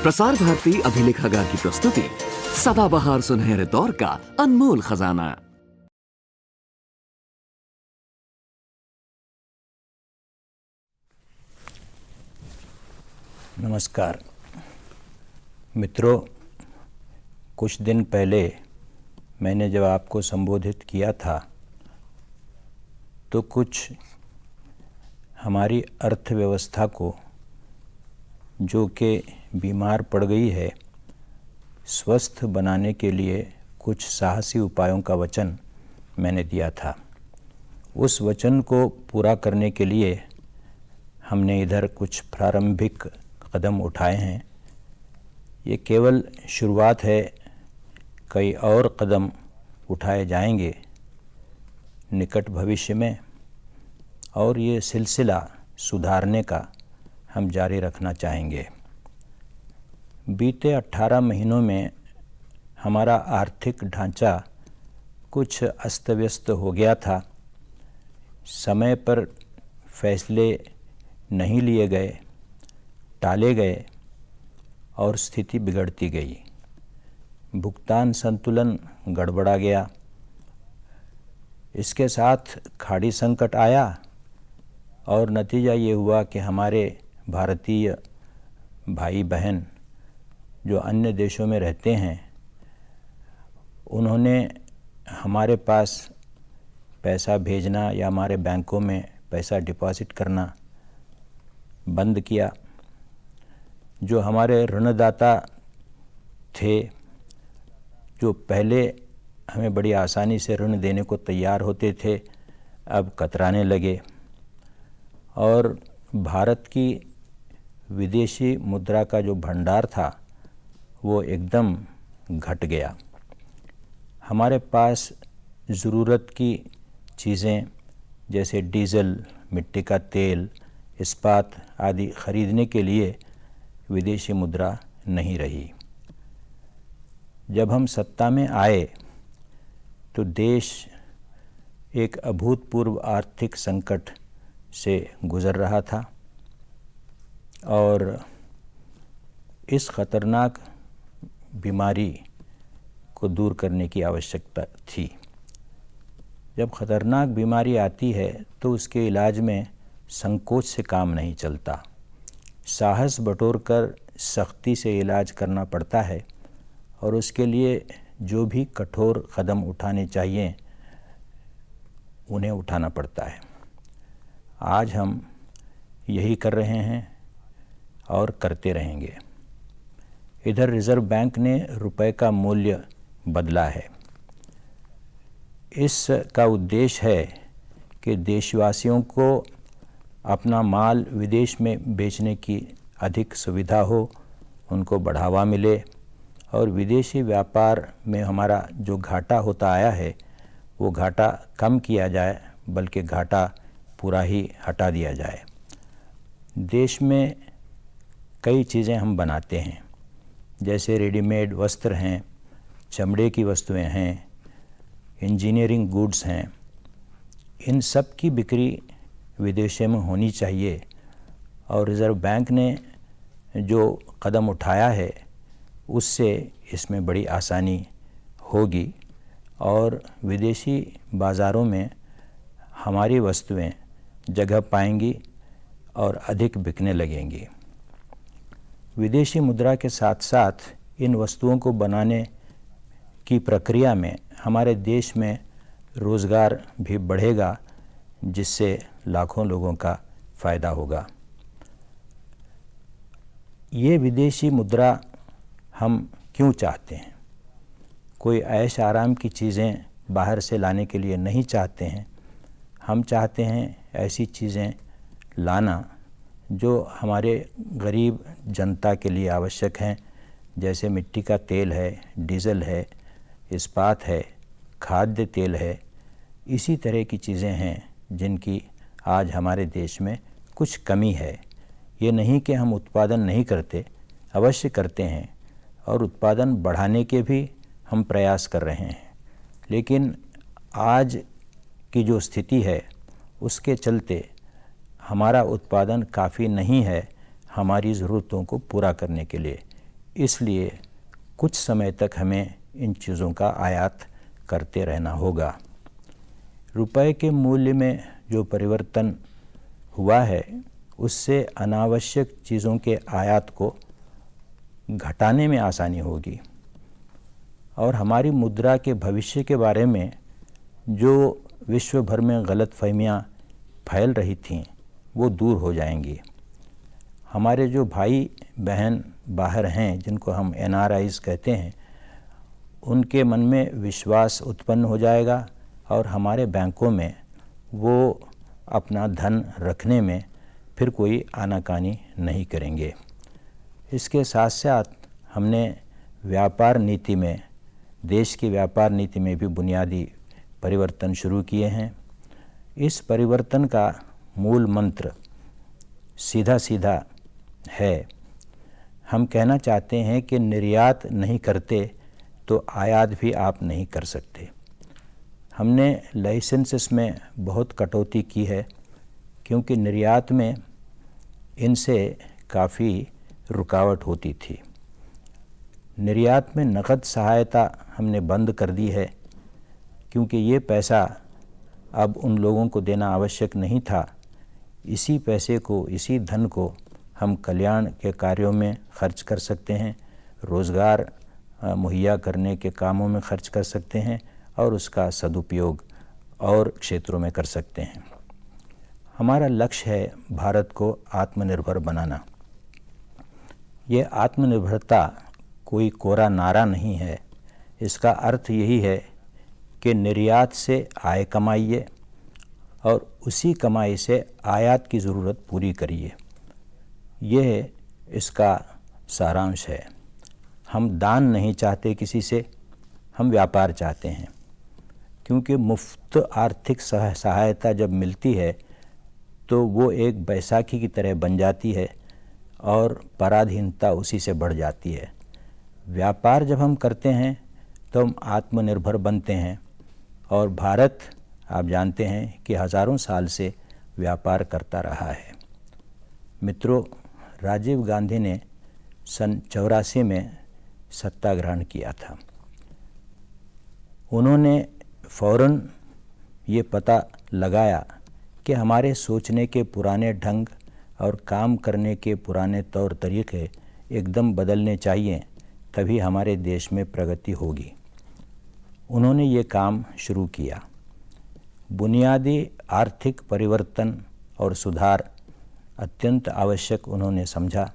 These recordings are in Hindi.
प्रसार भारती अभिलेखागार की प्रस्तुति सदाबहार सुनहरे दौर का अनमोल खजाना। नमस्कार मित्रों, कुछ दिन पहले मैंने जब आपको संबोधित किया था तो कुछ हमारी अर्थव्यवस्था को, जो कि बीमार पड़ गई है, स्वस्थ बनाने के लिए कुछ साहसी उपायों का वचन मैंने दिया था। उस वचन को पूरा करने के लिए हमने इधर कुछ प्रारंभिक कदम उठाए हैं। ये केवल शुरुआत है, कई और कदम उठाए जाएंगे निकट भविष्य में, और ये सिलसिला सुधारने का हम जारी रखना चाहेंगे। बीते 18 महीनों में हमारा आर्थिक ढांचा कुछ अस्त व्यस्त हो गया था। समय पर फैसले नहीं लिए गए, टाले गए और स्थिति बिगड़ती गई। भुगतान संतुलन गड़बड़ा गया। इसके साथ खाड़ी संकट आया और नतीजा ये हुआ कि हमारे भारतीय भाई बहन जो अन्य देशों में रहते हैं, उन्होंने हमारे पास पैसा भेजना या हमारे बैंकों में पैसा डिपॉजिट करना बंद किया। जो हमारे ऋणदाता थे, जो पहले हमें बड़ी आसानी से ऋण देने को तैयार होते थे, अब कतराने लगे और भारत की विदेशी मुद्रा का जो भंडार था वो एकदम घट गया। हमारे पास ज़रूरत की चीज़ें जैसे डीज़ल, मिट्टी का तेल, इस्पात आदि खरीदने के लिए विदेशी मुद्रा नहीं रही। जब हम सत्ता में आए तो देश एक अभूतपूर्व आर्थिक संकट से गुज़र रहा था और इस ख़तरनाक बीमारी को दूर करने की आवश्यकता थी। जब ख़तरनाक बीमारी आती है तो उसके इलाज में संकोच से काम नहीं चलता। साहस बटोर कर सख्ती से इलाज करना पड़ता है और उसके लिए जो भी कठोर कदम उठाने चाहिए उन्हें उठाना पड़ता है। आज हम यही कर रहे हैं और करते रहेंगे। इधर रिज़र्व बैंक ने रुपए का मूल्य बदला है। इसका उद्देश्य है कि देशवासियों को अपना माल विदेश में बेचने की अधिक सुविधा हो, उनको बढ़ावा मिले और विदेशी व्यापार में हमारा जो घाटा होता आया है वो घाटा कम किया जाए, बल्कि घाटा पूरा ही हटा दिया जाए। देश में कई चीज़ें हम बनाते हैं, जैसे रेडीमेड वस्त्र हैं, चमड़े की वस्तुएं हैं, इंजीनियरिंग गुड्स हैं। इन सब की बिक्री विदेशों में होनी चाहिए और रिज़र्व बैंक ने जो कदम उठाया है उससे इसमें बड़ी आसानी होगी और विदेशी बाज़ारों में हमारी वस्तुएं जगह पाएंगी और अधिक बिकने लगेंगी। विदेशी मुद्रा के साथ साथ इन वस्तुओं को बनाने की प्रक्रिया में हमारे देश में रोज़गार भी बढ़ेगा, जिससे लाखों लोगों का फ़ायदा होगा। ये विदेशी मुद्रा हम क्यों चाहते हैं? कोई ऐश आराम की चीज़ें बाहर से लाने के लिए नहीं चाहते हैं। हम चाहते हैं ऐसी चीज़ें लाना जो हमारे गरीब जनता के लिए आवश्यक हैं, जैसे मिट्टी का तेल है, डीज़ल है, इस्पात है, खाद्य तेल है। इसी तरह की चीज़ें हैं जिनकी आज हमारे देश में कुछ कमी है। ये नहीं कि हम उत्पादन नहीं करते, अवश्य करते हैं और उत्पादन बढ़ाने के भी हम प्रयास कर रहे हैं, लेकिन आज की जो स्थिति है उसके चलते हमारा उत्पादन काफ़ी नहीं है हमारी ज़रूरतों को पूरा करने के लिए। इसलिए कुछ समय तक हमें इन चीज़ों का आयात करते रहना होगा। रुपए के मूल्य में जो परिवर्तन हुआ है उससे अनावश्यक चीज़ों के आयात को घटाने में आसानी होगी और हमारी मुद्रा के भविष्य के बारे में जो विश्व भर में गलतफहमियां फैल रही थीं वो दूर हो जाएंगी। हमारे जो भाई बहन बाहर हैं जिनको हम NRIs कहते हैं, उनके मन में विश्वास उत्पन्न हो जाएगा और हमारे बैंकों में वो अपना धन रखने में फिर कोई आनाकानी नहीं करेंगे। इसके साथ साथ हमने व्यापार नीति में, देश की व्यापार नीति में भी बुनियादी परिवर्तन शुरू किए हैं। इस परिवर्तन का मूल मंत्र सीधा सीधा है, हम कहना चाहते हैं कि निर्यात नहीं करते तो आयात भी आप नहीं कर सकते। हमने लाइसेंसेस में बहुत कटौती की है क्योंकि निर्यात में इनसे काफ़ी रुकावट होती थी। निर्यात में नकद सहायता हमने बंद कर दी है क्योंकि ये पैसा अब उन लोगों को देना आवश्यक नहीं था। इसी पैसे को, इसी धन को हम कल्याण के कार्यों में खर्च कर सकते हैं, रोज़गार मुहैया करने के कामों में खर्च कर सकते हैं और उसका सदुपयोग और क्षेत्रों में कर सकते हैं। हमारा लक्ष्य है भारत को आत्मनिर्भर बनाना। ये आत्मनिर्भरता कोई कोरा नारा नहीं है। इसका अर्थ यही है कि निर्यात से आय कमाइए और उसी कमाई से आयात की ज़रूरत पूरी करिए। यह इसका सारांश है। हम दान नहीं चाहते किसी से, हम व्यापार चाहते हैं क्योंकि मुफ्त आर्थिक सहायता जब मिलती है तो वो एक बैसाखी की तरह बन जाती है और पराधीनता उसी से बढ़ जाती है। व्यापार जब हम करते हैं तो हम आत्मनिर्भर बनते हैं और भारत, आप जानते हैं कि हज़ारों साल से व्यापार करता रहा है। मित्रों, राजीव गांधी ने सन 84 में सत्ता ग्रहण किया था। उन्होंने फ़ौरन ये पता लगाया कि हमारे सोचने के पुराने ढंग और काम करने के पुराने तौर तरीके एकदम बदलने चाहिए, तभी हमारे देश में प्रगति होगी। उन्होंने ये काम शुरू किया। बुनियादी आर्थिक परिवर्तन और सुधार अत्यंत आवश्यक उन्होंने समझा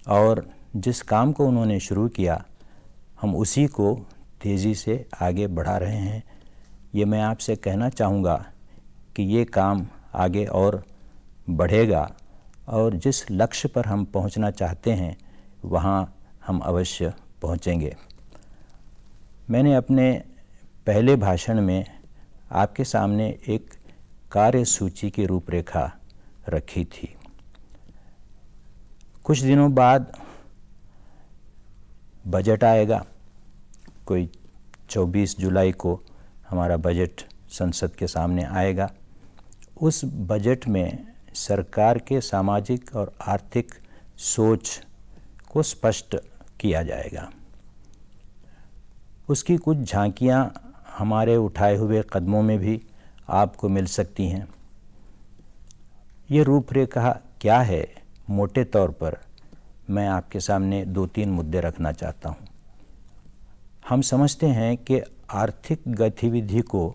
और जिस काम को उन्होंने शुरू किया हम उसी को तेज़ी से आगे बढ़ा रहे हैं। ये मैं आपसे कहना चाहूँगा कि ये काम आगे और बढ़ेगा और जिस लक्ष्य पर हम पहुंचना चाहते हैं वहां हम अवश्य पहुंचेंगे। मैंने अपने पहले भाषण में आपके सामने एक कार्यसूची की रूपरेखा रखी थी। कुछ दिनों बाद बजट आएगा। कोई 24 जुलाई को हमारा बजट संसद के सामने आएगा। उस बजट में सरकार के सामाजिक और आर्थिक सोच को स्पष्ट किया जाएगा। उसकी कुछ झांकियां हमारे उठाए हुए कदमों में भी आपको मिल सकती हैं। ये रूपरेखा क्या है, मोटे तौर पर मैं आपके सामने 2-3 मुद्दे रखना चाहता हूँ। हम समझते हैं कि आर्थिक गतिविधि को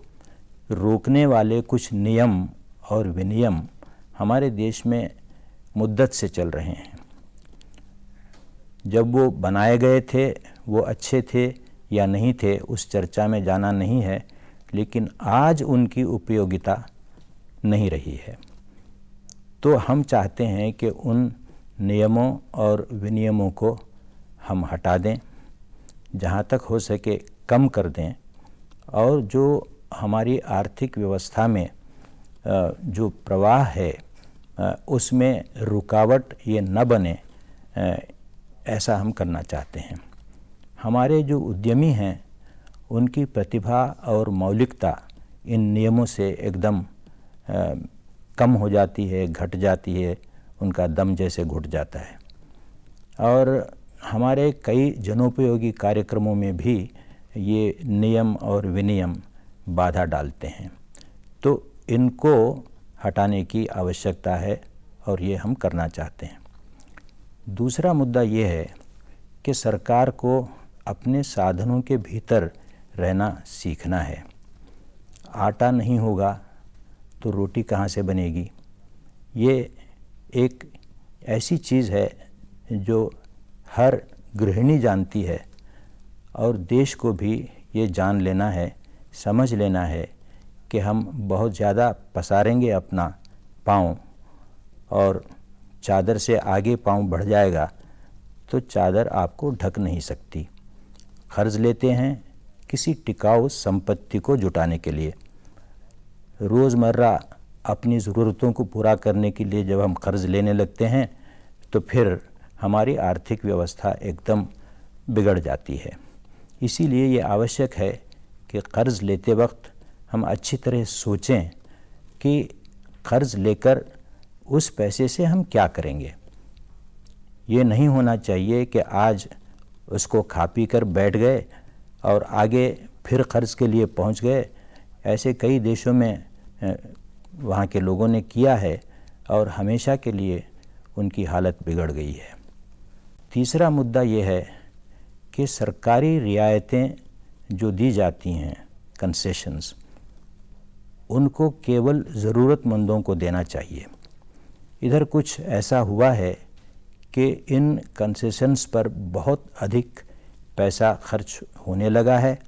रोकने वाले कुछ नियम और विनियम हमारे देश में मुद्दत से चल रहे हैं। जब वो बनाए गए थे वो अच्छे थे या नहीं थे उस चर्चा में जाना नहीं है, लेकिन आज उनकी उपयोगिता नहीं रही है। तो हम चाहते हैं कि उन नियमों और विनियमों को हम हटा दें, जहाँ तक हो सके कम कर दें और जो हमारी आर्थिक व्यवस्था में जो प्रवाह है उसमें रुकावट ये न बने, ऐसा हम करना चाहते हैं। हमारे जो उद्यमी हैं उनकी प्रतिभा और मौलिकता इन नियमों से एकदम कम हो जाती है, घट जाती है, उनका दम जैसे घुट जाता है। और हमारे कई जनोपयोगी कार्यक्रमों में भी ये नियम और विनियम बाधा डालते हैं, तो इनको हटाने की आवश्यकता है और ये हम करना चाहते हैं। दूसरा मुद्दा ये है कि सरकार को अपने साधनों के भीतर रहना सीखना है। आटा नहीं होगा तो रोटी कहाँ से बनेगी? ये एक ऐसी चीज़ है जो हर गृहिणी जानती है और देश को भी ये जान लेना है, समझ लेना है कि हम बहुत ज़्यादा पसारेंगे अपना पाँव और चादर से आगे पाँव बढ़ जाएगा तो चादर आपको ढक नहीं सकती। कर्ज लेते हैं किसी टिकाऊ संपत्ति को जुटाने के लिए। रोज़मर्रा अपनी ज़रूरतों को पूरा करने के लिए जब हम कर्ज लेने लगते हैं तो फिर हमारी आर्थिक व्यवस्था एकदम बिगड़ जाती है। इसीलिए ये आवश्यक है कि कर्ज लेते वक्त हम अच्छी तरह सोचें कि कर्ज लेकर उस पैसे से हम क्या करेंगे। ये नहीं होना चाहिए कि आज उसको खा पी कर बैठ गए और आगे फिर कर्ज के लिए पहुंच गए। ऐसे कई देशों में वहाँ के लोगों ने किया है और हमेशा के लिए उनकी हालत बिगड़ गई है। तीसरा मुद्दा ये है कि सरकारी रियायतें जो दी जाती हैं, कंसेशंस, उनको केवल ज़रूरतमंदों को देना चाहिए। इधर कुछ ऐसा हुआ है कि इन कंसेशंस पर बहुत अधिक पैसा खर्च होने लगा है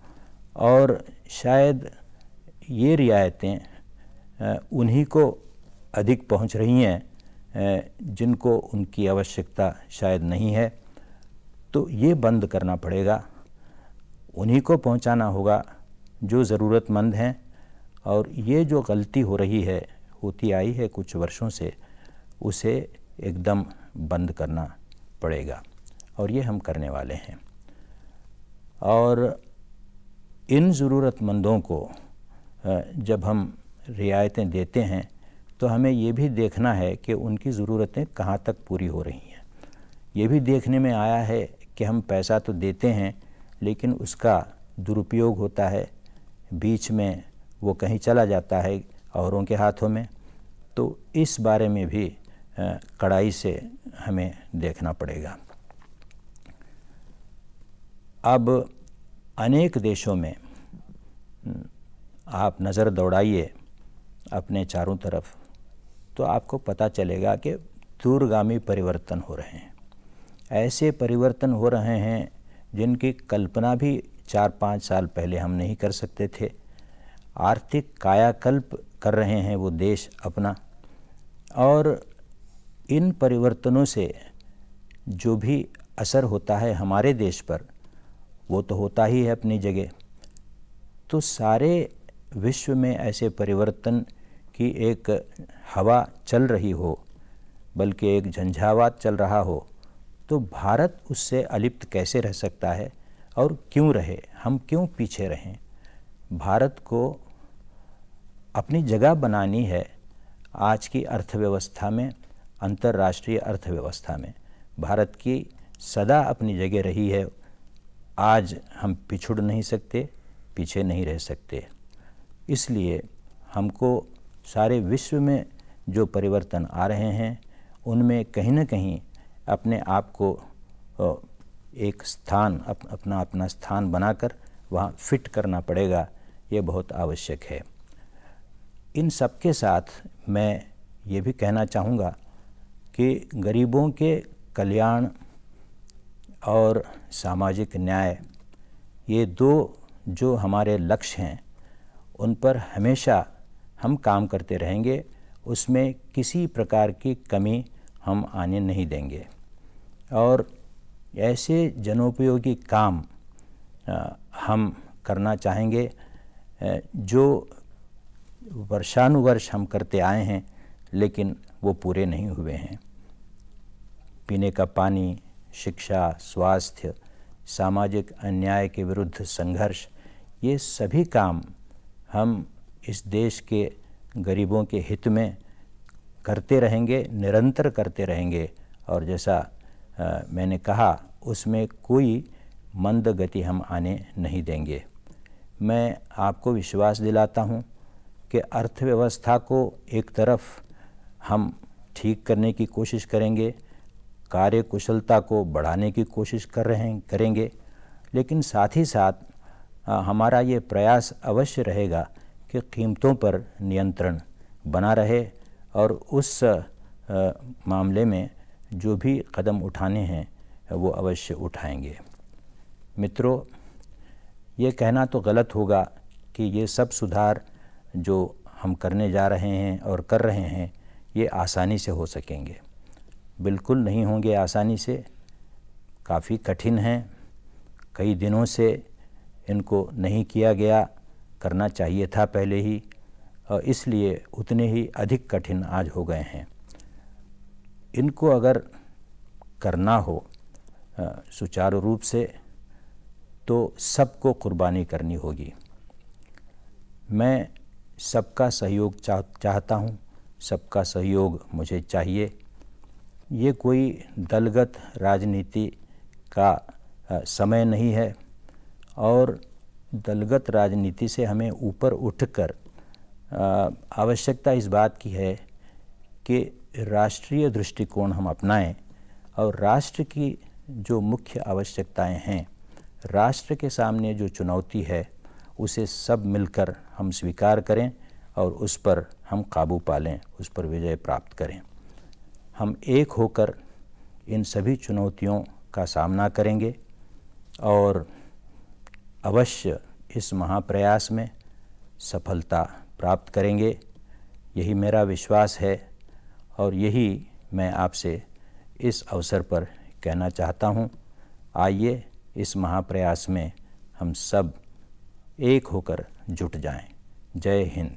और शायद ये रियायतें उन्हीं को अधिक पहुंच रही हैं जिनको उनकी आवश्यकता शायद नहीं है। तो ये बंद करना पड़ेगा, उन्हीं को पहुंचाना होगा जो ज़रूरतमंद हैं। और ये जो गलती हो रही है, होती आई है कुछ वर्षों से, उसे एकदम बंद करना पड़ेगा और ये हम करने वाले हैं। और इन ज़रूरतमंदों को जब हम रियायतें देते हैं तो हमें ये भी देखना है कि उनकी ज़रूरतें कहाँ तक पूरी हो रही हैं। ये भी देखने में आया है कि हम पैसा तो देते हैं लेकिन उसका दुरुपयोग होता है, बीच में वो कहीं चला जाता है औरों के हाथों में। तो इस बारे में भी कड़ाई से हमें देखना पड़ेगा। अब अनेक देशों में आप नज़र दौड़ाइए अपने चारों तरफ तो आपको पता चलेगा कि दूरगामी परिवर्तन हो रहे हैं। ऐसे परिवर्तन हो रहे हैं जिनकी कल्पना भी 4-5 साल पहले हम नहीं कर सकते थे। आर्थिक कायाकल्प कर रहे हैं वो देश अपना, और इन परिवर्तनों से जो भी असर होता है हमारे देश पर, वो तो होता ही है अपनी जगह। तो सारे विश्व में ऐसे परिवर्तन की एक हवा चल रही हो, बल्कि एक झंझावात चल रहा हो, तो भारत उससे अलिप्त कैसे रह सकता है और क्यों रहे? हम क्यों पीछे रहें? भारत को अपनी जगह बनानी है आज की अर्थव्यवस्था में, अंतर्राष्ट्रीय अर्थव्यवस्था में। भारत की सदा अपनी जगह रही है। आज हम पिछुड़ नहीं सकते, पीछे नहीं रह सकते। इसलिए हमको सारे विश्व में जो परिवर्तन आ रहे हैं उनमें कहीं न कहीं अपने आप को एक स्थान, अपना स्थान बनाकर वहाँ फिट करना पड़ेगा। ये बहुत आवश्यक है। इन सब के साथ मैं ये भी कहना चाहूँगा कि गरीबों के कल्याण और सामाजिक न्याय, ये दो जो हमारे लक्ष्य हैं, उन पर हमेशा हम काम करते रहेंगे। उसमें किसी प्रकार की कमी हम आने नहीं देंगे और ऐसे जनोपयोगी काम हम करना चाहेंगे जो वर्षानुवर्ष हम करते आए हैं लेकिन वो पूरे नहीं हुए हैं। पीने का पानी, शिक्षा, स्वास्थ्य, सामाजिक अन्याय के विरुद्ध संघर्ष, ये सभी काम हम इस देश के गरीबों के हित में करते रहेंगे, निरंतर करते रहेंगे। और जैसा मैंने कहा उसमें कोई मंद गति हम आने नहीं देंगे। मैं आपको विश्वास दिलाता हूँ कि अर्थव्यवस्था को एक तरफ हम ठीक करने की कोशिश करेंगे, कार्य कुशलता को बढ़ाने की कोशिश करेंगे, लेकिन साथ ही साथ हमारा ये प्रयास अवश्य रहेगा कि कीमतों पर नियंत्रण बना रहे और उस मामले में जो भी कदम उठाने हैं वो अवश्य उठाएंगे। मित्रों, ये कहना तो गलत होगा कि ये सब सुधार जो हम करने जा रहे हैं और कर रहे हैं ये आसानी से हो सकेंगे। बिल्कुल नहीं होंगे आसानी से, काफ़ी कठिन हैं। कई दिनों से इनको नहीं किया गया, करना चाहिए था पहले ही, और इसलिए उतने ही अधिक कठिन आज हो गए हैं। इनको अगर करना हो सुचारू रूप से तो सबको कुर्बानी करनी होगी। मैं सबका सहयोग चाहता हूँ, सबका सहयोग मुझे चाहिए। ये कोई दलगत राजनीति का समय नहीं है और दलगत राजनीति से हमें ऊपर उठकर आवश्यकता इस बात की है कि राष्ट्रीय दृष्टिकोण हम अपनाएं और राष्ट्र की जो मुख्य आवश्यकताएं हैं, राष्ट्र के सामने जो चुनौती है, उसे सब मिलकर हम स्वीकार करें और उस पर हम काबू पा लें, उस पर विजय प्राप्त करें। हम एक होकर इन सभी चुनौतियों का सामना करेंगे और अवश्य इस महाप्रयास में सफलता प्राप्त करेंगे। यही मेरा विश्वास है और यही मैं आपसे इस अवसर पर कहना चाहता हूँ। आइए इस महाप्रयास में हम सब एक होकर जुट जाएं। जय हिंद।